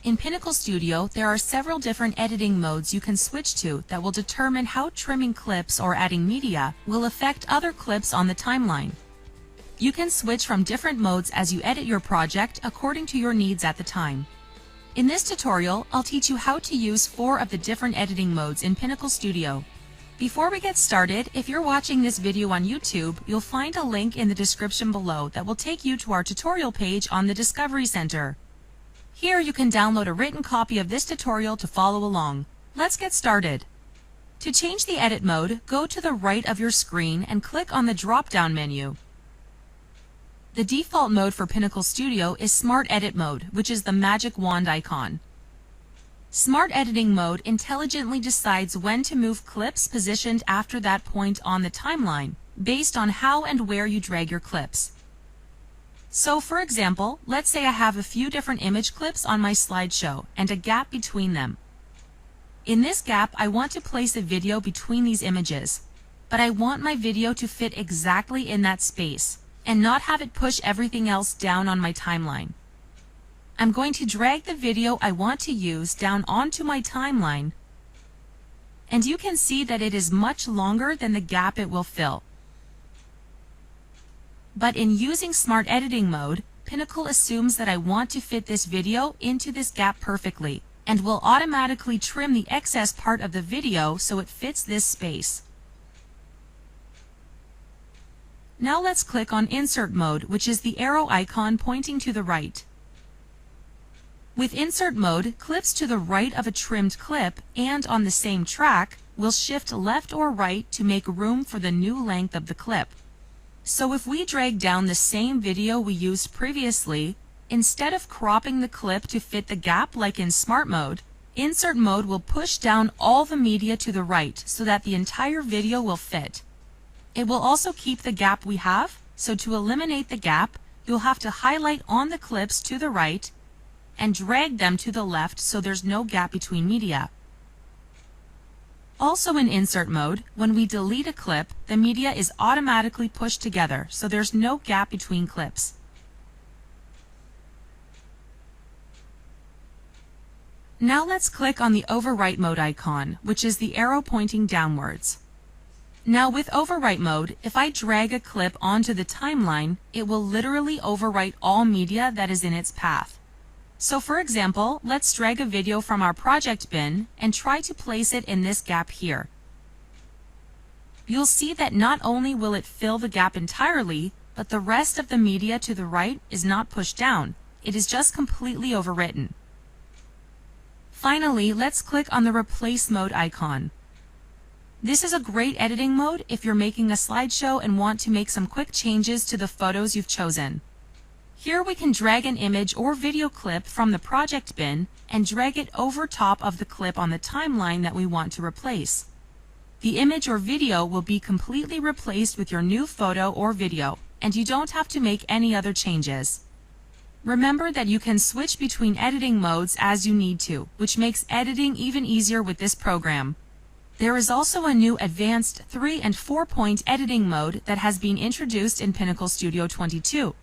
In Pinnacle Studio, there are several different editing modes you can switch to that will determine how trimming clips or adding media will affect other clips on the timeline. You can switch from different modes as you edit your project according to your needs at the time. In this tutorial, I'll teach you how to use 4 of the different editing modes in Pinnacle Studio. Before we get started, if you're watching this video on YouTube, you'll find a link in the description below that will take you to our tutorial page on the Discovery Center. Here you can download a written copy of this tutorial to follow along. Let's get started. To change the edit mode, go to the right of your screen and click on the drop-down menu. The default mode for Pinnacle Studio is Smart Edit Mode, which is the magic wand icon. Smart Editing Mode intelligently decides when to move clips positioned after that point on the timeline, based on how and where you drag your clips. So for example, let's say I have a few different image clips on my slideshow and a gap between them. In this gap, I want to place a video between these images, but I want my video to fit exactly in that space and not have it push everything else down on my timeline. I'm going to drag the video I want to use down onto my timeline, and you can see that it is much longer than the gap it will fill. But in using Smart Editing Mode, Pinnacle assumes that I want to fit this video into this gap perfectly, and will automatically trim the excess part of the video so it fits this space. Now let's click on Insert Mode, which is the arrow icon pointing to the right. With Insert Mode, clips to the right of a trimmed clip and on the same track will shift left or right to make room for the new length of the clip. So if we drag down the same video we used previously, instead of cropping the clip to fit the gap like in Smart Mode, Insert Mode will push down all the media to the right so that the entire video will fit. It will also keep the gap we have, so to eliminate the gap, you'll have to highlight on the clips to the right and drag them to the left so there's no gap between media. Also in Insert Mode, when we delete a clip, the media is automatically pushed together so there's no gap between clips. Now let's click on the Overwrite Mode icon, which is the arrow pointing downwards. Now with Overwrite Mode, if I drag a clip onto the timeline, it will literally overwrite all media that is in its path. So for example, let's drag a video from our project bin and try to place it in this gap here. You'll see that not only will it fill the gap entirely, but the rest of the media to the right is not pushed down. It is just completely overwritten. Finally, let's click on the Replace Mode icon. This is a great editing mode if you're making a slideshow and want to make some quick changes to the photos you've chosen. Here we can drag an image or video clip from the project bin and drag it over top of the clip on the timeline that we want to replace. The image or video will be completely replaced with your new photo or video, and you don't have to make any other changes. Remember that you can switch between editing modes as you need to, which makes editing even easier with this program. There is also a new advanced 3 and 4-point editing mode that has been introduced in Pinnacle Studio 22.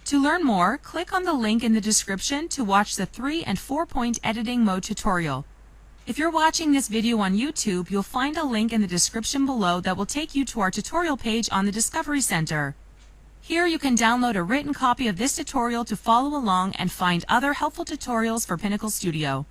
To learn more, click on the link in the description to watch the 3 and 4-point editing mode tutorial. If you're watching this video on YouTube, you'll find a link in the description below that will take you to our tutorial page on the Discovery Center. Here you can download a written copy of this tutorial to follow along and find other helpful tutorials for Pinnacle Studio.